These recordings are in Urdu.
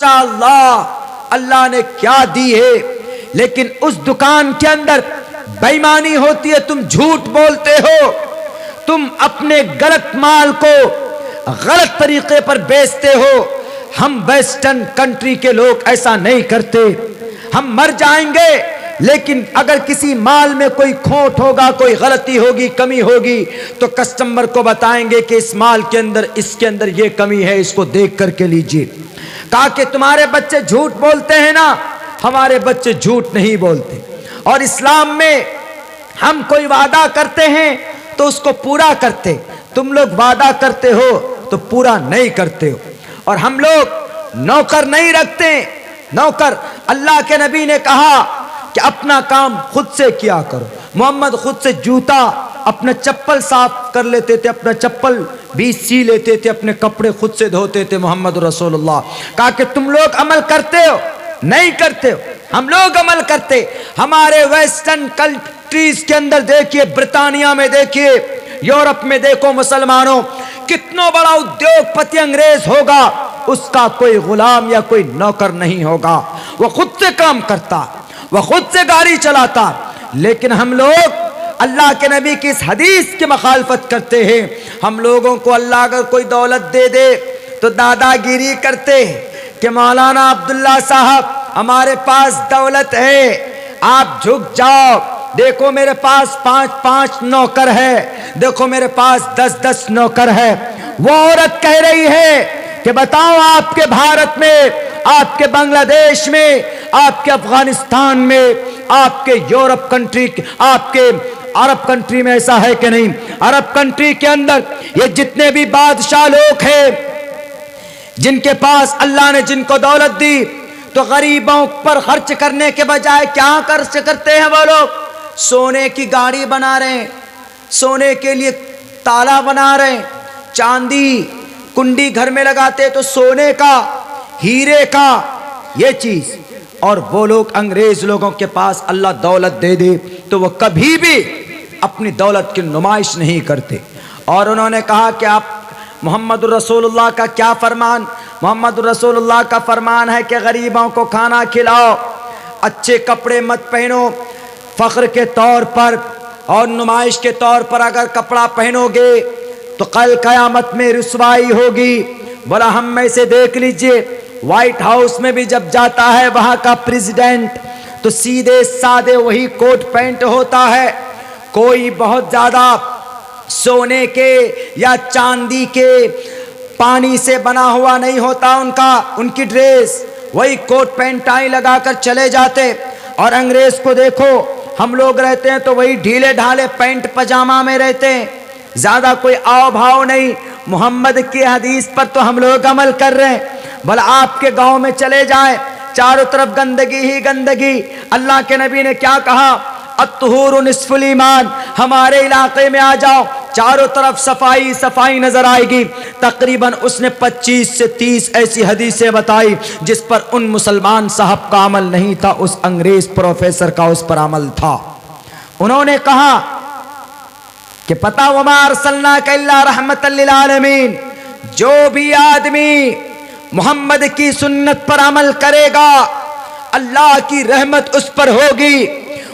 اللہ اللہ نے کیا دی ہے، لیکن اس دکان کے اندر بےایمانی ہوتی ہے، تم جھوٹ بولتے ہو، تم اپنے غلط مال کو غلط طریقے پر بیچتے ہو۔ ہم ویسٹرن کنٹری کے لوگ ایسا نہیں کرتے، ہم مر جائیں گے لیکن اگر کسی مال میں کوئی کھوٹ ہوگا، کوئی غلطی ہوگی، کمی ہوگی تو کسٹمر کو بتائیں گے کہ اس مال کے اندر اس کے اندر یہ کمی ہے، اس کو دیکھ کر کے لیجئے۔ کہا کہ تمہارے بچے جھوٹ بولتے ہیں نا، ہمارے بچے جھوٹ نہیں بولتے۔ اور اسلام میں ہم کوئی وعدہ کرتے ہیں تو اس کو پورا کرتے، تم لوگ وعدہ کرتے ہو تو پورا نہیں کرتے ہو۔ اور ہم لوگ نوکر نہیں رکھتے، نوکر اللہ کے نبی نے کہا کہ اپنا کام خود سے کیا کرو۔ محمد خود سے جوتا اپنا چپل صاف کر لیتے تھے، اپنا چپل بھی سی لیتے تھے، اپنے کپڑے خود سے دھوتے تھے محمد رسول اللہ۔ کہا کہ تم لوگ عمل کرتے ہو؟ نہیں کرتے ہو، ہم لوگ عمل کرتے۔ ہمارے ویسٹرن کنٹریز کے اندر دیکھیے، برطانیہ میں دیکھیے، یورپ میں دیکھو، مسلمانوں کتنا بڑا ادیوگ پتی انگریز ہوگا، اس کا کوئی غلام یا کوئی نوکر نہیں ہوگا، وہ خود سے کام کرتا، وہ خود سے گاڑی چلاتا۔ لیکن ہم لوگ اللہ کے نبی کی اس حدیث کی مخالفت کرتے ہیں۔ ہم لوگوں کو اللہ اگر کوئی دولت دے دے تو دادا گیری کرتے ہیں کہ مولانا عبداللہ صاحب ہمارے پاس دولت ہے، آپ جھک جاؤ، دیکھو میرے پاس 5 نوکر ہے، دیکھو میرے پاس 10 نوکر ہے۔ وہ عورت کہہ رہی ہے کہ بتاؤ آپ کے بھارت میں، آپ کے بنگلہ دیش میں، آپ کے افغانستان میں، آپ کے یورپ کنٹری، آپ کے عرب کنٹری میں ایسا ہے کہ نہیں؟ عرب کنٹری کے اندر یہ جتنے بھی بادشاہ لوگ ہیں، جن کے پاس اللہ نے جن کو دولت دی، تو غریبوں پر خرچ کرنے کے بجائے کیا خرچ کرتے ہیں وہ لوگ؟ سونے کی گاڑی بنا رہے ہیں، سونے کے لیے تالا بنا رہے ہیں، چاندی کنڈی گھر میں لگاتے تو سونے کا، ہیرے کا، یہ چیز۔ اور وہ لوگ انگریز لوگوں کے پاس اللہ دولت دے دے تو وہ کبھی بھی اپنی دولت کی نمائش نہیں کرتے۔ اور انہوں نے کہا کہ آپ محمد رسول اللہ کا کیا فرمان؟ محمد رسول اللہ کا فرمان ہے کہ غریبوں کو کھانا کھلاؤ، اچھے کپڑے مت پہنو، فخر کے طور پر اور نمائش کے طور پر اگر کپڑا پہنو گے تو کل قیامت میں رسوائی ہوگی۔ بولا ہم میں سے دیکھ لیجئے، وائٹ ہاؤس میں بھی جب جاتا ہے وہاں کا پریزیڈنٹ تو سیدھے سادے وہی کوٹ پینٹ ہوتا ہے، کوئی بہت زیادہ سونے کے یا چاندی کے پانی سے بنا ہوا نہیں ہوتا ان کی ڈریس، وہی کوٹ پینٹ ٹائی لگا کر چلے جاتے۔ اور انگریز کو دیکھو، ہم لوگ رہتے ہیں تو وہی ڈھیلے ڈھالے پینٹ پجامہ میں رہتے ہیں، زیادہ کوئی آؤ بھاؤ نہیں۔ محمد کی حدیث پر تو ہم لوگ عمل کر رہے ہیں۔ بھلا آپ کے گاؤں میں چلے جائیں، چاروں طرف گندگی ہی گندگی۔ اللہ کے نبی نے کیا کہا؟ الطہور نصف الایمان، ہمارے علاقے میں آ جاؤ، چاروں طرف صفائی صفائی نظر آئے گی۔ تقریباً اس نے 25 سے 30 ایسی حدیثیں بتائی جس پر ان مسلمان صاحب کا عمل نہیں تھا، اس انگریز پروفیسر کا اس پر عمل تھا۔ انہوں نے کہا کہ پتہ وما ارسلناک الا رحمت للعالمین، جو بھی آدمی محمد کی سنت پر عمل کرے گا اللہ کی رحمت اس پر ہوگی،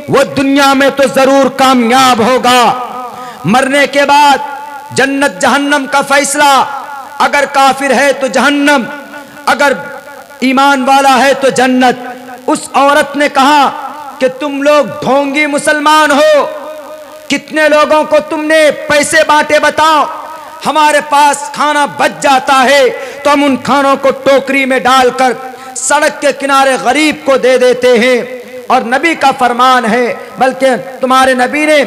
وہ دنیا میں تو ضرور کامیاب ہوگا، مرنے کے بعد جنت جہنم کا فیصلہ، اگر کافر ہے تو جہنم، اگر ایمان والا ہے تو جنت۔ اس عورت نے کہا کہ تم لوگ ڈھونگی مسلمان ہو، کتنے لوگوں کو تم نے پیسے بانٹے بتاؤ، ہمارے پاس کھانا بچ جاتا ہے تو ہم ان کھانوں کو ٹوکری میں ڈال کر سڑک کے کنارے غریب کو دے دیتے ہیں۔ اور نبی کا فرمان ہے، بلکہ تمہارے نبی نے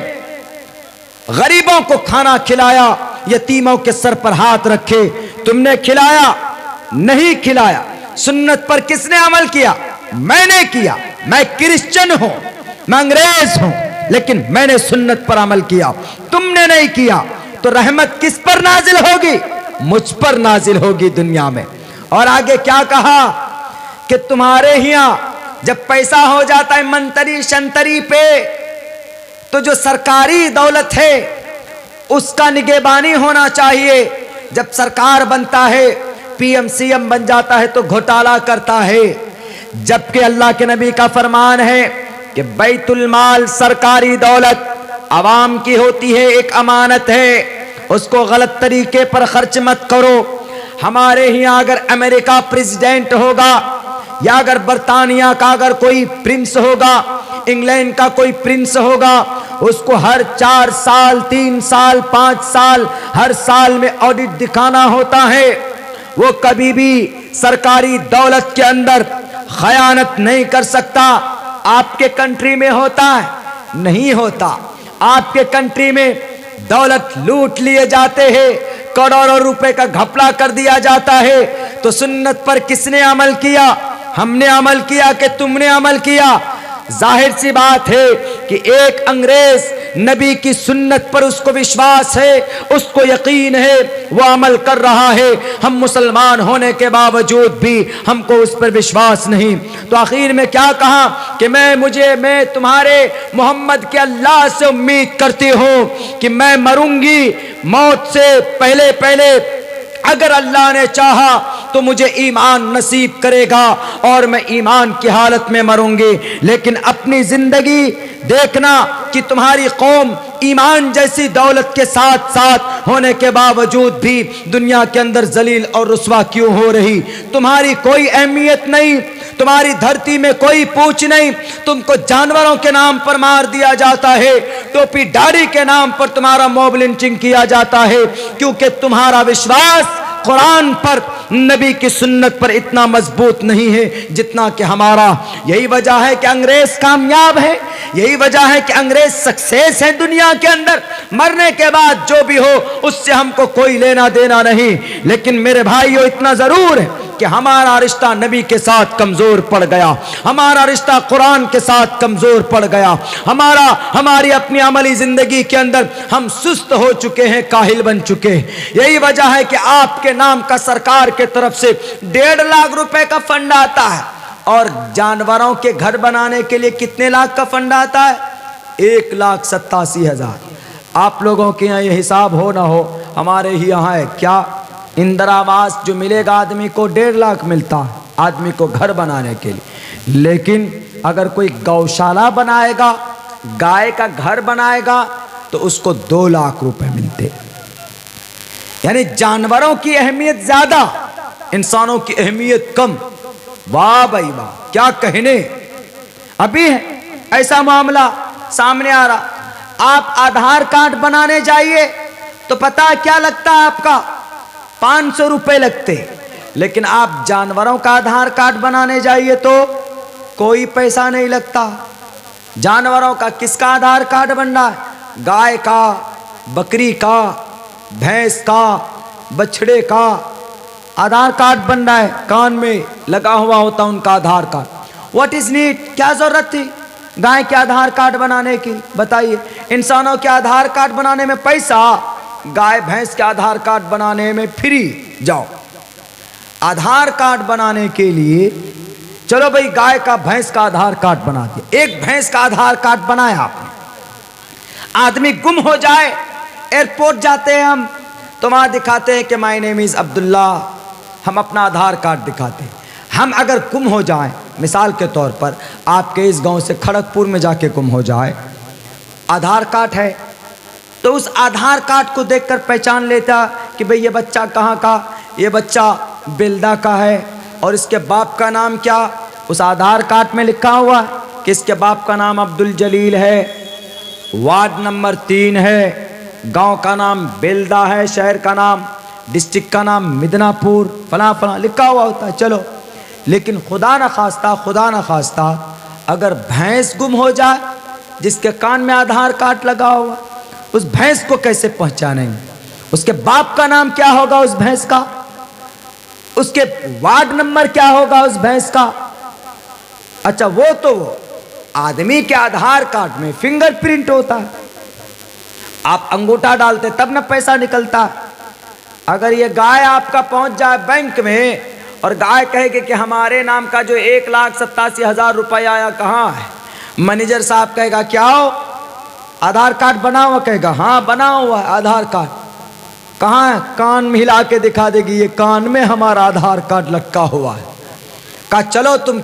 غریبوں کو کھانا کھلایا، یتیموں کے سر پر ہاتھ رکھے، تم نے کھلایا؟ نہیں کھلایا۔ سنت پر کس نے عمل کیا؟ میں نے کیا۔ میں کرسچن ہوں، میں انگریز ہوں، لیکن میں نے سنت پر عمل کیا، تم نے نہیں کیا۔ تو رحمت کس پر نازل ہوگی؟ مجھ پر نازل ہوگی دنیا میں۔ اور آگے کیا کہا کہ تمہارے ہاں جب پیسہ ہو جاتا ہے منتری شنتری پہ تو جو سرکاری دولت ہے اس کا نگہبانی ہونا چاہیے۔ جب سرکار بنتا ہے PM CM بن جاتا ہے تو گھوٹالا کرتا ہے، جبکہ اللہ کے نبی کا فرمان ہے کہ بیت المال سرکاری دولت عوام کی ہوتی ہے، ایک امانت ہے، اس کو غلط طریقے پر خرچ مت کرو۔ ہمارے ہاں اگر امریکہ پریزیڈنٹ ہوگا یا اگر برطانیہ کا اگر کوئی پرنس ہوگا، انگلینڈ کا کوئی پرنس ہوگا، اس کو ہر 4 سال 3 سال 5 سال ہر سال میں آڈٹ دکھانا ہوتا ہے۔ وہ کبھی بھی سرکاری دولت کے اندر خیانت نہیں کر سکتا۔ آپ کے کنٹری میں ہوتا ہے؟ نہیں ہوتا۔ آپ کے کنٹری میں دولت لوٹ لیے جاتے ہیں، کروڑوں روپے کا گھپلا کر دیا جاتا ہے، تو سنت پر کس نے عمل کیا؟ ہم نے عمل کیا کہ تم نے عمل کیا؟ ظاہر سی بات ہے کہ ایک انگریز نبی کی سنت پر اس کو وشواس ہے، اس کو یقین ہے، وہ عمل کر رہا ہے، ہم مسلمان ہونے کے باوجود بھی ہم کو اس پر وشواس نہیں۔ تو آخر میں کیا کہا کہ میں تمہارے محمد کے اللہ سے امید کرتی ہوں کہ میں مروں گی، موت سے پہلے اگر اللہ نے چاہا تو مجھے ایمان نصیب کرے گا اور میں ایمان کی حالت میں مروں گی۔ لیکن اپنی زندگی دیکھنا کہ تمہاری قوم ایمان جیسی دولت کے ساتھ ہونے کے باوجود بھی دنیا کے اندر ذلیل اور رسوا کیوں ہو رہی؟ تمہاری کوئی اہمیت نہیں، تمہاری دھرتی میں کوئی پوچھ نہیں، تم کو جانوروں کے نام پر مار دیا جاتا ہے، ٹوپی داڑھی کے نام پر تمہارا موب لنچنگ کیا جاتا ہے، کیونکہ تمہارا وشواس قرآن پر، نبی کی سنت پر اتنا مضبوط نہیں ہے جتنا کہ ہمارا۔ یہی وجہ ہے کہ انگریز کامیاب ہے، یہی وجہ ہے کہ انگریز سکسیس ہے دنیا کے اندر، مرنے کے بعد جو بھی ہو اس سے ہم کو کوئی لینا دینا نہیں۔ لیکن میرے بھائیو اتنا ضرور ہے کہ ہمارا رشتہ نبی کے ساتھ کمزور پڑ گیا، ہمارا رشتہ قرآن کے ساتھ کمزور پڑ گیا، ہماری اپنی عملی زندگی کے اندر ہم سست ہو چکے ہیں، کاہل بن چکے ہیں۔ یہی وجہ ہے کہ آپ کے نام کا سرکار کے طرف سے 1.5 لاکھ روپے کا فنڈ آتا ہے، اور جانوروں کے گھر بنانے کے لیے کتنے لاکھ کا فنڈ آتا ہے؟ 1,87,000۔ آپ لوگوں کے یہاں یہ حساب ہو نہ ہو، ہمارے ہی یہاں ہے کیا؟ اندرا آواس جو ملے گا آدمی کو 1.5 لاکھ ملتا ہے آدمی کو گھر بنانے کے لیے، لیکن اگر کوئی گوشالہ بنائے گا، گائے کا گھر بنائے گا تو اس کو 2 لاکھ روپے ملتے۔ یعنی جانوروں کی اہمیت زیادہ، انسانوں کی اہمیت کم۔ واہ بھائی واہ، کیا کہنے! ابھی ایسا معاملہ سامنے آ رہا، آپ آدھار کارڈ بنانے جائیے تو پتہ کیا لگتا ہے آپ کا؟ 500 روپے لگتے، لیکن آپ جانوروں کا آدھار کارڈ بنانے جائیے تو کوئی پیسہ نہیں لگتا۔ جانوروں کا کس کا آدھار کارڈ بن رہا ہے؟ گائے کا، بکری کا، بھینس کا، بچڑے کا آدھار کارڈ بن رہا ہے، کان میں لگا ہوا ہوتا ان کا Aadhaar card. What is need? کیا ضرورت تھی گائے کے آدھار کارڈ بنانے کی؟ بتائیے، انسانوں کے آدھار کارڈ بنانے میں پیسہ، گائے بھینس کے آدھار کارڈ بنانے میں فری۔ جاؤ آدھار کارڈ بنانے کے لیے، چلو بھائی گائے کا بھینس کا آدھار کارڈ بنا دیا، ایک بھینس کا آدھار کارڈ بنایا آپ نے، آدمی گم ہو جائے، ایئرپورٹ جاتے ہیں ہم تو وہاں دکھاتے ہیں کہ مائی نیم از عبداللہ، ہم اپنا آدھار کارڈ دکھاتے ہیں۔ ہم اگر گم ہو جائیں، مثال کے طور پر آپ کے اس گاؤں سے کھڑگپور میں جا کے گم ہو جائے، آدھار کارڈ ہے تو اس آدھار کارڈ کو دیکھ کر پہچان لیتا کہ بھئی یہ بچہ کہاں کا، یہ بچہ بلدہ کا ہے، اور اس کے باپ کا نام کیا؟ اس آدھار کارڈ میں لکھا ہوا کہ اس کے باپ کا نام عبدالجلیل ہے، وارڈ نمبر 3 ہے، گاؤں کا نام بلدہ ہے، شہر کا نام، ڈسٹرکٹ کا نام مدنا پور، فلاں فلاں لکھا ہوا ہوتا ہے۔ چلو، لیکن خدا نہ خواستہ اگر بھینس گم ہو جائے جس کے کان میں آدھار کارڈ لگا ہوا، اس بھینس کو کیسے پہچانیں گے؟ اس کے باپ کا نام کیا ہوگا اس بھینس کا؟ اس کے وارڈ نمبر کیا ہوگا اس بھینس کا؟ اچھا، وہ آدمی کے آدھار کارڈ میں فنگر پرنٹ ہوتا ہے، آپ انگوٹھا ڈالتے تب نہ پیسہ نکلتا ہے۔ اگر یہ گائے آپ کا پہنچ جائے بینک میں اور گائے کہے کہ ہمارے نام کا جو 1,87,000 روپے آیا کہاں ہے، مینیجر صاحب کہے گا کیا ہو، آدھار کارڈ بنا ہوا؟ کہے گا ہاں بنا ہوا ہے آدھار کارڈ۔ کہاں ہے؟ کان میں ہلا کے دکھا دے گی، یہ کان میں ہمارا آدھار کارڈ لٹکا ہوا ہے۔ کہا چلو تم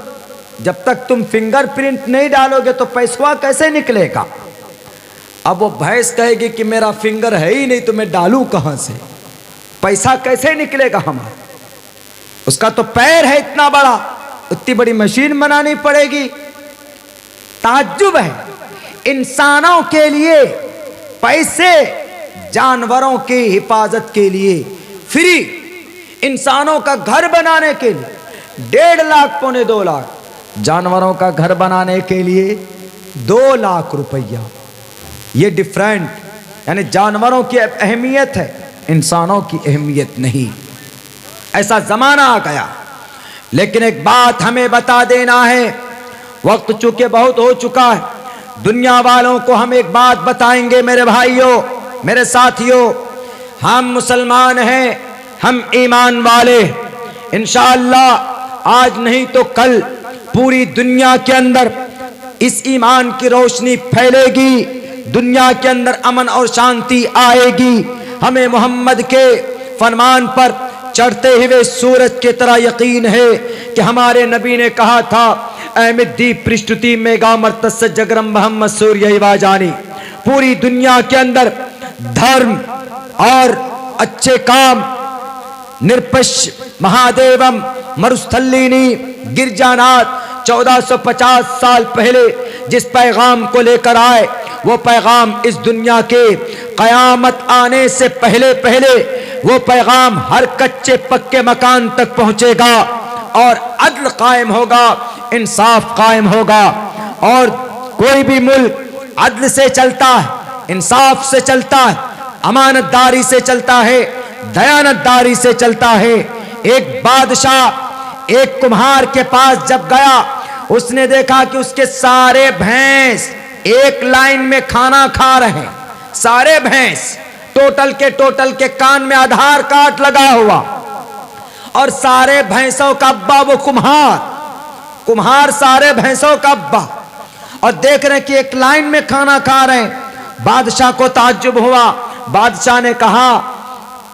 جب تک تم فنگر پرنٹ نہیں ڈالو گے تو پیسوا کیسے نکلے گا؟ اب وہ بھینس کہے گی کہ میرا فنگر ہے ہی نہیں تو میں ڈالوں کہاں سے، پیسہ کیسے نکلے گا ہمارا؟ اس کا تو پیر ہے اتنا بڑا، اتنی بڑی مشین بنانی پڑے گی۔ تعجب ہے، انسانوں کے لیے پیسے، جانوروں کی حفاظت کے لیے فری، انسانوں کا گھر بنانے کے لیے 1.5 لاکھ پونے 2 لاکھ، جانوروں کا گھر بنانے کے لیے 2 لاکھ روپیہ۔ یہ ڈیفرنٹ، یعنی جانوروں کی اہمیت ہے، انسانوں کی اہمیت نہیں۔ ایسا زمانہ آ گیا، لیکن ایک بات ہمیں بتا دینا ہے، وقت چونکہ بہت ہو چکا ہے، دنیا والوں کو ہم ایک بات بتائیں گے میرے بھائیوں، میرے ساتھیوں، ہم مسلمان ہیں، ہم ایمان والے، انشاءاللہ آج نہیں تو کل پوری دنیا کے اندر اس ایمان کی روشنی پھیلے گی، دنیا کے اندر امن اور شانتی آئے گی۔ ہمیں محمد کے فرمان پر چڑھتے ہوئے سورج کی طرح یقین ہے کہ ہمارے نبی نے کہا تھا، احمدی پرشتتی میگا مرتس جگرم محمد سوریہ واجانی، پوری دنیا کے اندر دھرم اور اچھے کام، نرپش مہادیوم مرستھلینی گرجانات 1450 سال پہلے جس پیغام کو لے کر آئے، وہ پیغام اس دنیا کے قیامت آنے سے پہلے پہلے وہ پیغام ہر کچے پکے مکان تک پہنچے گا، اور عدل قائم ہوگا، انصاف قائم ہوگا، اور کوئی بھی ملک عدل سے چلتا ہے، انصاف سے چلتا ہے، امانت داری سے چلتا ہے، دیانت داری سے چلتا ہے۔ ایک بادشاہ ایک کمہار کے پاس جب گیا، اس نے دیکھا کہ اس کے سارے بھینس ایک لائن میں کھانا کھا رہے ہیں، سارے بھینس ٹوٹل کے کان میں آدھار کارڈ لگا ہوا، اور سارے بھینسوں کا ابا وہ کمہار سارے بھینسوں کا ابا، اور دیکھ رہے کہ ایک لائن میں کھانا کھا رہے ہیں۔ بادشاہ کو تعجب ہوا، بادشاہ نے کہا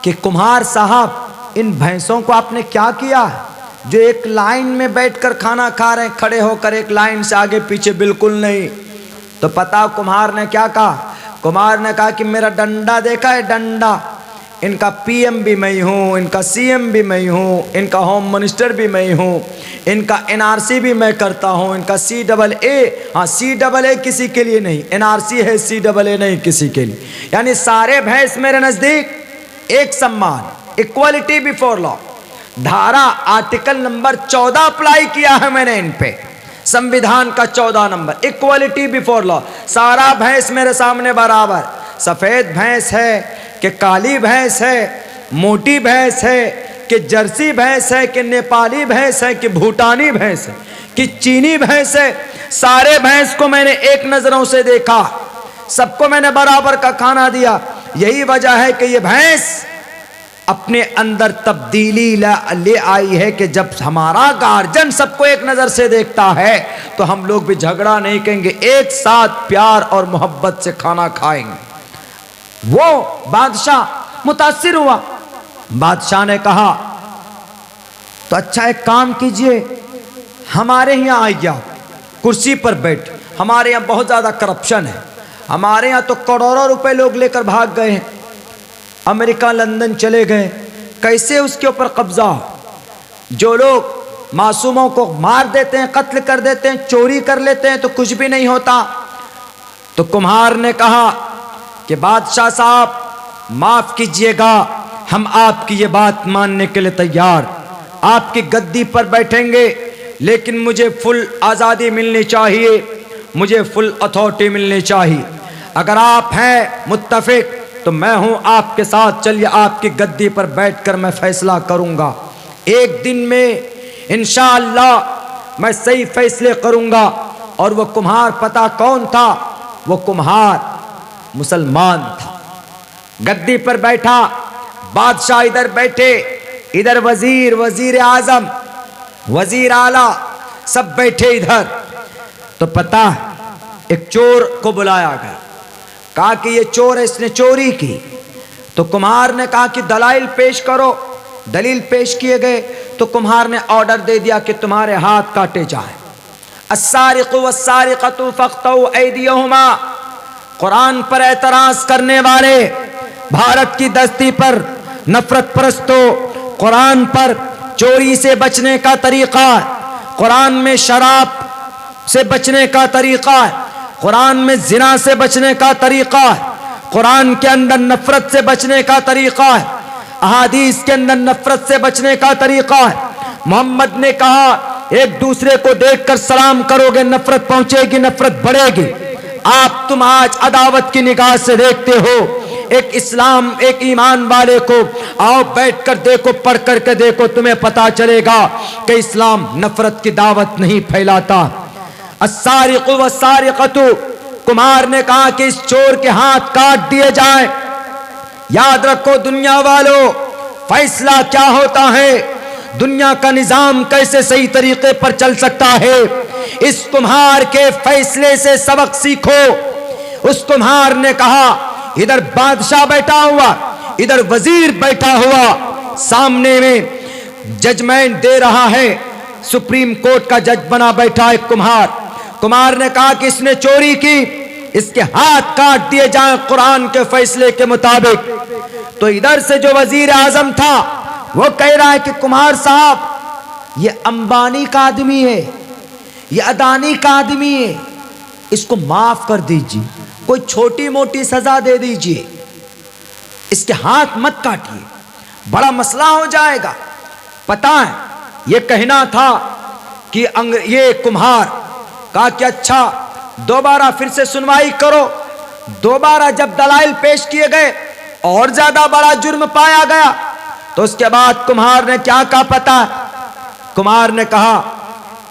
کہ کمہار صاحب، ان بھینسوں کو آپ نے کیا کیا ہے جو ایک لائن میں بیٹھ کر کھانا کھا رہے ہیں، کھڑے ہو کر ایک لائن سے آگے پیچھے بالکل نہیں؟ تو پتا کمہار نے کیا کہا؟ کمہار نے کہا کہ میرا ڈنڈا دیکھا ہے، ڈنڈا، ان کا پی ایم بھی میں ہوں، ان کا سی ایم بھی میں ہوں، ان کا ہوم منسٹر بھی میں ہوں، ان کا این آر سی بھی میں کرتا ہوں، ان کا سی ڈبل اے کسی کے لیے نہیں، این آر سی ہے، سی ڈبل اے نہیں کسی کے لیے، یعنی سارے بھینس میرے نزدیک ایک سمان، ایکوالٹی بیفور لا، دھارا آرٹیکل نمبر 14 اپلائی کیا ہے میں نے ان پہ، سمویدھان کا 14 نمبر، ایکوالٹی بیفور لا، سارا بھینس میرے سامنے برابر، سفید بھینس ہے کہ کالی بھینس ہے، موٹی بھینس ہے کہ جرسی بھینس ہے کہ نیپالی بھینس ہے کہ بھوٹانی بھینس ہے کہ چینی بھینس ہے، سارے بھینس کو میں نے ایک نظروں سے دیکھا، سب کو میں نے برابر کا کھانا دیا۔ یہی وجہ ہے کہ یہ بھینس اپنے اندر تبدیلی لے آئی ہے کہ جب ہمارا گارجن سب کو ایک نظر سے دیکھتا ہے تو ہم لوگ بھی جھگڑا نہیں کہیں گے، ایک ساتھ پیار اور محبت سے کھانا کھائیں گے۔ وہ بادشاہ متاثر ہوا، بادشاہ نے کہا تو اچھا ایک کام کیجئے، ہمارے یہاں آئیے، کرسی پر بیٹھ، ہمارے یہاں بہت زیادہ کرپشن ہے، ہمارے یہاں تو کروڑوں روپے لوگ لے کر بھاگ گئے ہیں، امریکہ لندن چلے گئے، کیسے اس کے اوپر قبضہ ہو؟ جو لوگ معصوموں کو مار دیتے ہیں، قتل کر دیتے ہیں، چوری کر لیتے ہیں تو کچھ بھی نہیں ہوتا۔ تو کمہار نے کہا کہ بادشاہ صاحب معاف کیجئے گا، ہم آپ کی یہ بات ماننے کے لیے تیار، آپ کی گدی پر بیٹھیں گے، لیکن مجھے فل آزادی ملنی چاہیے، مجھے فل اتھارٹی ملنی چاہیے، اگر آپ ہیں متفق تو میں ہوں آپ کے ساتھ، چلیے آپ کی گدی پر بیٹھ کر میں فیصلہ کروں گا، ایک دن میں انشاءاللہ میں صحیح فیصلے کروں گا۔ اور وہ کمہار پتہ کون تھا؟ وہ کمہار مسلمان تھا، گدی پر بیٹھا، بادشاہ ادھر بیٹھے، ادھر وزیر اعظم، وزیر اعلیٰ سب بیٹھے ادھر۔ تو پتہ ایک چور کو بلایا گیا، کہا کہ یہ چور ہے، اس نے چوری کی۔ تو کمہار نے کہا کہ دلائل پیش کرو. دلیل پیش کیے گئے تو کمہار نے آرڈر دے دیا کہ تمہارے ہاتھ کاٹے جائیں. السارق والسارقۃ فاقطعوا ایدیہما. قرآن پر اعتراض کرنے والے، بھارت کی دستی پر نفرت پرستوں، قرآن پر چوری سے بچنے کا طریقہ، قرآن میں شراب سے بچنے کا طریقہ، قرآن میں زنا سے بچنے کا طریقہ، قرآن کے اندر نفرت سے بچنے کا طریقہ ہے، احادیث کے اندر نفرت سے بچنے کا طریقہ ہے. محمد نے کہا ایک دوسرے کو دیکھ کر سلام کرو گے نفرت پہنچے گی، نفرت بڑھے گی. تم آج عداوت کی نگاہ سے دیکھتے ہو. ایک اسلام، ایک ایمان والے کو آؤ بیٹھ کر دیکھو، پڑھ کر کے دیکھو، تمہیں پتا چلے گا کہ اسلام نفرت کی دعوت نہیں پھیلاتا. السارق والسارقۃ، کمہار نے کہا کہ اس چور کے ہاتھ کاٹ دیے جائیں. یاد رکھو دنیا والو، فیصلہ کیا ہوتا ہے، دنیا کا نظام کیسے صحیح طریقے پر چل سکتا ہے. اس کمہار کے فیصلے سے سبق سیکھو. اس کمہار نے کہا ادھر بادشاہ بیٹھا ہوا، ادھر وزیر بیٹھا ہوا، سامنے میں ججمنٹ دے رہا ہے، سپریم کورٹ کا جج بنا بیٹھا ایک کمہار. کمہار نے کہا کہ اس نے چوری کی، اس کے ہاتھ کاٹ دیے جائیں قرآن کے فیصلے کے مطابق. تو ادھر سے جو وزیر اعظم تھا وہ کہہ رہا ہے کہ کمہار صاحب یہ امبانی کا آدمی ہے، یہ اڈانی کا آدمی ہے، اس کو معاف کر دیجیے، کوئی چھوٹی موٹی سزا دے دیجیے، اس کے ہاتھ مت کاٹیے، بڑا مسئلہ ہو جائے گا. پتہ ہے یہ کہنا تھا کہ یہ کمہار کہا کہ اچھا دوبارہ پھر سے سنوائی کرو. دوبارہ جب دلائل پیش کیے گئے اور زیادہ بڑا جرم پایا گیا تو اس کے بعد کمہار نے کیا کہا پتہ ہے؟ کمہار نے کہا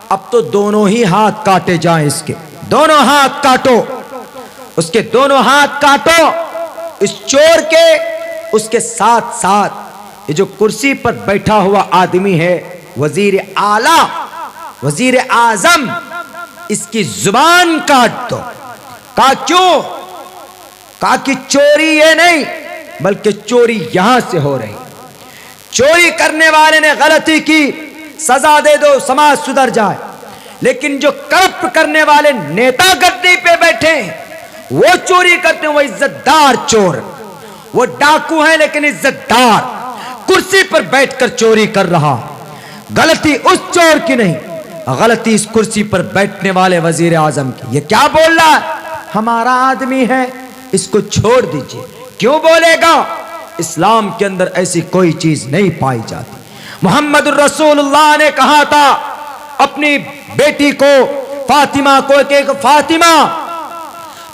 اب تو دونوں ہی ہاتھ کاٹے جائیں، اس کے دونوں ہاتھ کاٹو، اس کے دونوں ہاتھ کاٹو. اس چور کے، اس کے ساتھ ساتھ یہ جو کرسی پر بیٹھا ہوا آدمی ہے وزیر اعلیٰ، وزیر اعظم، اس کی زبان کاٹ دو. کہا کیوں؟ کہا کہ چوری یہ نہیں بلکہ چوری یہاں سے ہو رہی، چوری کرنے والے نے غلطی کی، سزا دے دو، سماج سدھر جائے. لیکن جو کرپٹ کرنے والے نیتا گدی پہ بیٹھے ہیں وہ چوری کرتے ہیں، وہ عزت دار چور، وہ ڈاکو ہیں لیکن عزت دار، کرسی پر بیٹھ کر چوری کر رہا. غلطی اس چور کی نہیں، غلطی اس کرسی پر بیٹھنے والے وزیر اعظم کی. یہ کیا بول رہا ہے؟ ہمارا آدمی ہے، اس کو چھوڑ دیجئے. کیوں بولے گا؟ اسلام کے اندر ایسی کوئی چیز نہیں پائی جاتی. محمد الرسول اللہ نے کہا تھا اپنی بیٹی کو، فاطمہ کو، کہ فاطمہ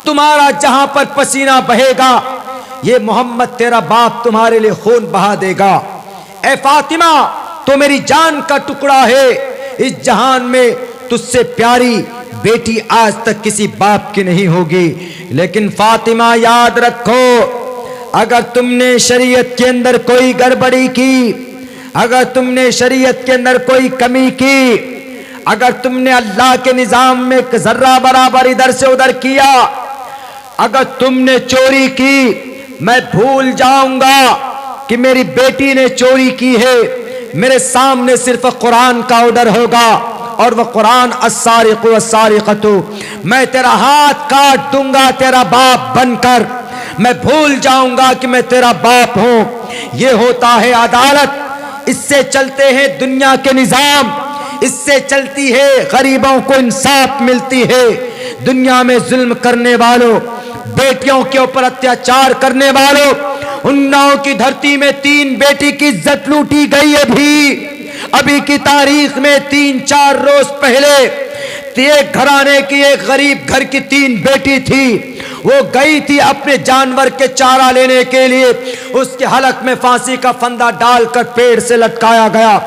تمہارا جہاں پر پسینہ بہے گا یہ محمد تیرا باپ تمہارے لیے خون بہا دے گا. اے فاطمہ تو میری جان کا ٹکڑا ہے، اس جہان میں تجھ سے پیاری بیٹی آج تک کسی باپ کی نہیں ہوگی. لیکن فاطمہ یاد رکھو، اگر تم نے شریعت کے اندر کوئی گڑبڑی کی، اگر تم نے شریعت کے اندر کوئی کمی کی، اگر تم نے اللہ کے نظام میں ذرہ برابر ادھر سے ادھر کیا، اگر تم نے چوری کی، میں بھول جاؤں گا کہ میری بیٹی نے چوری کی ہے. میرے سامنے صرف قرآن کا آرڈر ہوگا اور وہ قرآن السارق والسارقۃ، میں تیرا ہاتھ کاٹ دوں گا تیرا باپ بن کر، میں بھول جاؤں گا کہ میں تیرا باپ ہوں. یہ ہوتا ہے عدالت، اس سے چلتے ہیں دنیا کے نظام، اس سے چلتی ہے غریبوں کو انصاف ملتی ہے. دنیا میں ظلم کرنے والوں، بیٹیوں کے اوپر اتیاچار کرنے والوں، اناؤ کی دھرتی میں 3 بیٹی کی عزت لوٹی گئی ہے. ابھی کی تاریخ میں 3-4 روز پہلے ایک گھرانے کی، ایک غریب گھر کی 3 بیٹی تھی، وہ گئی تھی اپنے جانور کے چارہ لینے کے لیے، اس کے حلق میں پھانسی کا پھندا ڈال کر پیڑ سے لٹکایا گیا.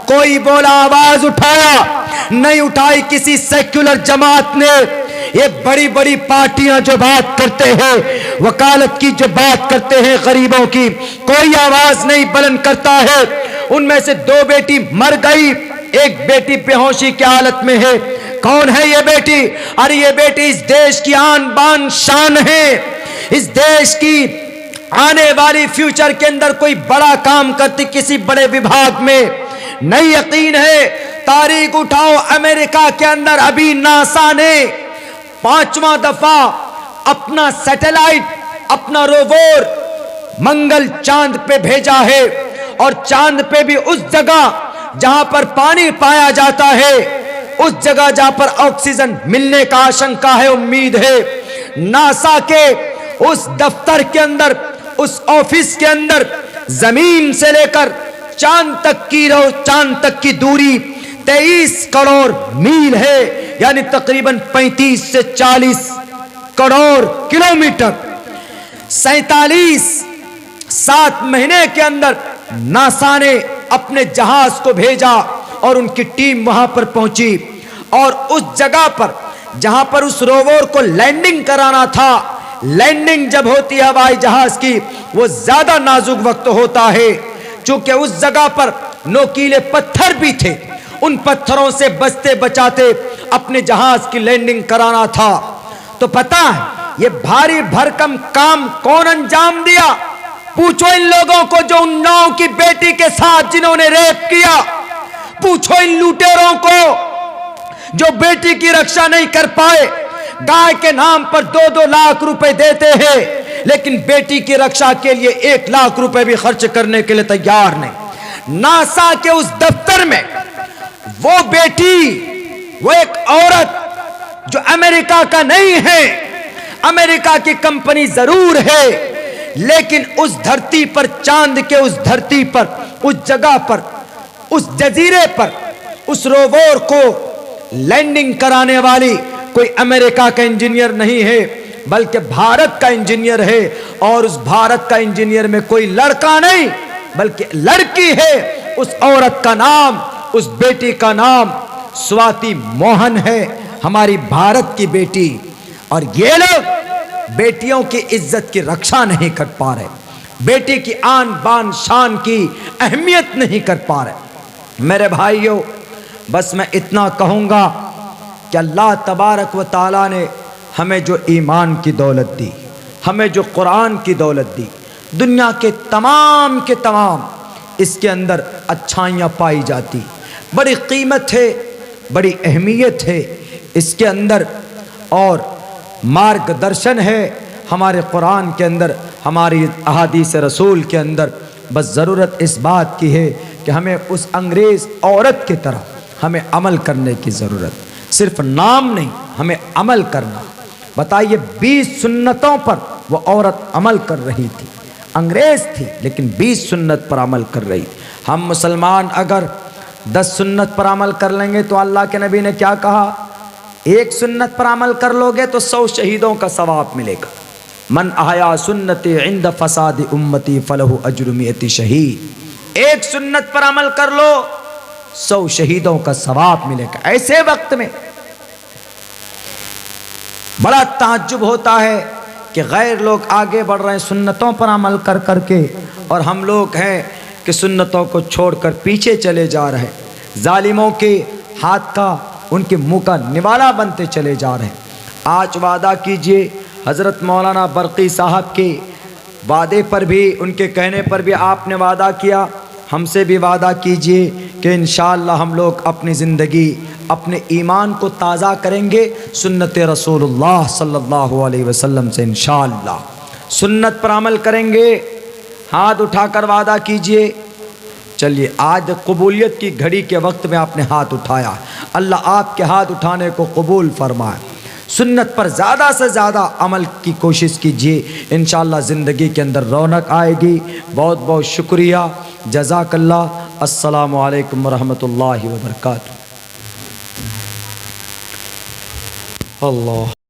کوئی بولا آواز اٹھایا؟ نہیں اٹھائی کسی سیکولر جماعت نے. یہ بڑی بڑی پارٹیاں جو بات کرتے ہیں، وکالت کی جو بات کرتے ہیں غریبوں کی، کوئی آواز نہیں بلند کرتا ہے. ان میں سے 2 بیٹی مر گئی، ایک بیٹی بے ہوشی کی حالت میں ہے. کون ہے یہ بیٹی؟ ارے یہ بیٹی اس دیش کی آن بان شان ہے، اس دیش کی آنے والی فیوچر کے اندر کوئی بڑا کام کرتی کسی بڑے وبھاگ میں نہیں یقین ہے۔ تاریخ اٹھاؤ، امریکہ کے اندر ابھی ناسا نے 5واں دفعہ اپنا سیٹلائٹ، اپنا روور منگل چاند پہ بھیجا ہے، اور چاند پہ بھی اس جگہ جہاں پر پانی پایا جاتا ہے، اس جگہ جہاں پر آکسیجن ملنے کا آشنکا ہے، امید ہے۔ ناسا کے اس دفتر کے اندر، اس آفس کے اندر زمین سے لے کر چاند تک کی دوری 23 کروڑ میل ہے، یعنی تقریباً 35 سے 40 کروڑ کلومیٹر۔ 7 مہینے کے اندر ناسا نے اپنے جہاز کو بھیجا اور ان کی ٹیم وہاں پر پہنچی، اور اس جگہ پر جہاں پر اس روور کو لینڈنگ کرانا تھا، لینڈنگ جب ہوتی ہے ہوائی جہاز کی، وہ زیادہ نازک وقت ہوتا ہے، چونکہ اس جگہ پر نوکیلے پتھر بھی تھے، ان پتھروں سے بچتے بچاتے اپنے جہاز کی لینڈنگ کرانا تھا۔ تو پتہ ہے یہ بھاری بھرکم کام کون انجام دیا؟ پوچھو ان لوگوں کو جو ان 9 کی بیٹی کے ساتھ جنہوں نے ریپ کیا، پوچھو ان لوٹیروں کو جو بیٹی کی رکشا نہیں کر پائے، گائے کے نام پر 2-2 لاکھ روپے دیتے ہیں، لیکن بیٹی کی رکشا کے لیے 1 لاکھ روپے بھی خرچ کرنے کے لیے تیار نہیں۔ ناسا کے اس دفتر میں وہ بیٹی، وہ ایک عورت جو امریکہ کا نہیں ہے، امریکہ کی کمپنی ضرور ہے، لیکن اس دھرتی پر، چاند کے اس دھرتی پر، اس جگہ پر، اس جزیرے پر اس روور کو لینڈنگ کرانے والی کوئی امریکہ کا انجینئر نہیں ہے، بلکہ بھارت کا انجینئر ہے، اور اس بھارت کا انجینئر میں کوئی لڑکا نہیں بلکہ لڑکی ہے۔ اس عورت کا نام، اس بیٹی کا نام سواتی موہن ہے، ہماری بھارت کی بیٹی۔ اور یہ لوگ بیٹیوں کی عزت کی رکشا نہیں کر پا رہے، بیٹی کی آن بان شان کی اہمیت نہیں کر پا رہے۔ میرے بھائیوں، بس میں اتنا کہوں گا کہ اللہ تبارک و تعالیٰ نے ہمیں جو ایمان کی دولت دی، ہمیں جو قرآن کی دولت دی، دنیا کے تمام اس کے اندر اچھائیاں پائی جاتی، بڑی قیمت ہے، بڑی اہمیت ہے اس کے اندر، اور مارگ درشن ہے ہمارے قرآن کے اندر، ہماری احادیث رسول کے اندر۔ بس ضرورت اس بات کی ہے کہ ہمیں اس انگریز عورت کی طرح ہمیں عمل کرنے کی ضرورت، صرف نام نہیں، ہمیں عمل کرنا۔ بتائیے 20 سنتوں پر وہ عورت عمل کر رہی تھی، انگریز تھی لیکن 20 سنت پر عمل کر رہی۔ ہم مسلمان اگر 10 سنت پر عمل کر لیں گے تو اللہ کے نبی نے کیا کہا؟ 1 سنت پر عمل کر لو گے تو 100 شہیدوں کا ثواب ملے گا۔ من احیا سنتی عند فساد امتی فلہ اجر 100 شہید۔ 1 سنت پر عمل کر لو 100 شہیدوں کا ثواب ملے گا۔ ایسے وقت میں بڑا تعجب ہوتا ہے کہ غیر لوگ آگے بڑھ رہے ہیں سنتوں پر عمل کر کر کے، اور ہم لوگ ہیں کہ سنتوں کو چھوڑ کر پیچھے چلے جا رہے ہیں، ظالموں کے ہاتھ کا، ان کے منہ کا نوالا بنتے چلے جا رہے ہیں۔ آج وعدہ کیجئے، حضرت مولانا برقی صاحب کے وعدے پر بھی، ان کے کہنے پر بھی آپ نے وعدہ کیا، ہم سے بھی وعدہ کیجئے کہ انشاءاللہ ہم لوگ اپنی زندگی، اپنے ایمان کو تازہ کریں گے سنت رسول اللہ صلی اللہ علیہ وسلم سے، انشاءاللہ سنت پر عمل کریں گے۔ ہاتھ اٹھا کر وعدہ کیجئے۔ چلیے، آج قبولیت کی گھڑی کے وقت میں آپ نے ہاتھ اٹھایا، اللہ آپ کے ہاتھ اٹھانے کو قبول فرمائے۔ سنت پر زیادہ سے زیادہ عمل کی کوشش کیجئے، انشاءاللہ زندگی کے اندر رونق آئے گی۔ بہت بہت شکریہ، جزاک اللہ۔ السلام علیکم ورحمۃ اللہ وبرکاتہ۔ اللہ